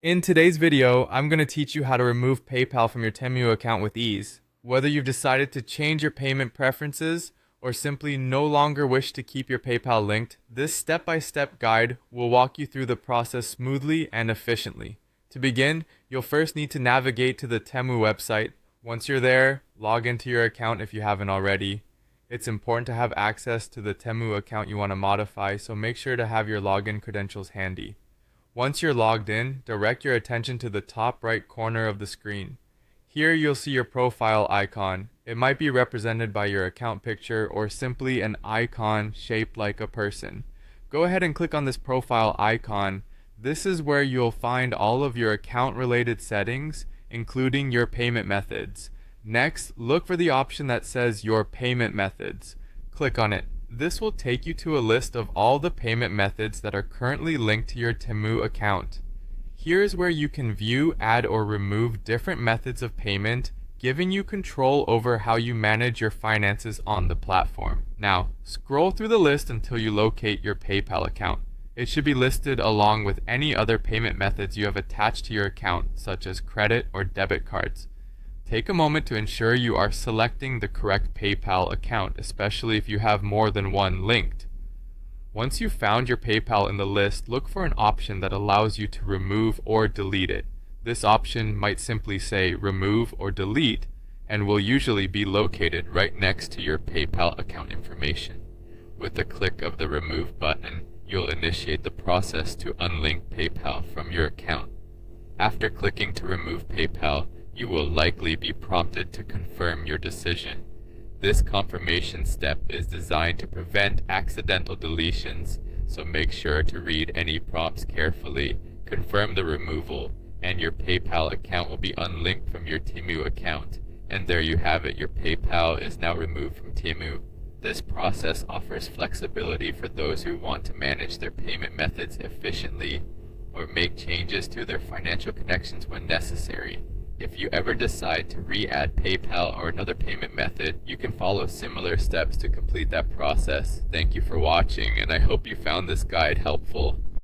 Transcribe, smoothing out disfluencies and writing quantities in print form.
In today's video, I'm going to teach you how to remove PayPal from your Temu account with ease. Whether you've decided to change your payment preferences or simply no longer wish to keep your PayPal linked, this step-by-step guide will walk you through the process smoothly and efficiently. To begin, you'll first need to navigate to the Temu website. Once you're there, log into your account if you haven't already. It's important to have access to the Temu account you want to modify, so make sure to have your login credentials handy. Once you're logged in, direct your attention to the top right corner of the screen. Here you'll see your profile icon. It might be represented by your account picture or simply an icon shaped like a person. Go ahead and click on this profile icon. This is where you'll find all of your account related settings, including your payment methods. Next, look for the option that says Your Payment Methods. Click on it. This will take you to a list of all the payment methods that are currently linked to your Temu account. Here's where you can view, add, or remove different methods of payment, giving you control over how you manage your finances on the platform. Now, scroll through the list until you locate your PayPal account. It should be listed along with any other payment methods you have attached to your account, such as credit or debit cards. Take a moment to ensure you are selecting the correct PayPal account, especially if you have more than one linked. Once you've found your PayPal in the list, look for an option that allows you to remove or delete it. This option might simply say Remove or Delete and will usually be located right next to your PayPal account information. With the click of the Remove button, you'll initiate the process to unlink PayPal from your account. After clicking to remove PayPal, you will likely be prompted to confirm your decision. This confirmation step is designed to prevent accidental deletions, so make sure to read any prompts carefully, confirm the removal, and your PayPal account will be unlinked from your Temu account. And there you have it, your PayPal is now removed from Temu. This process offers flexibility for those who want to manage their payment methods efficiently or make changes to their financial connections when necessary. If you ever decide to re-add PayPal or another payment method, you can follow similar steps to complete that process. Thank you for watching, and I hope you found this guide helpful.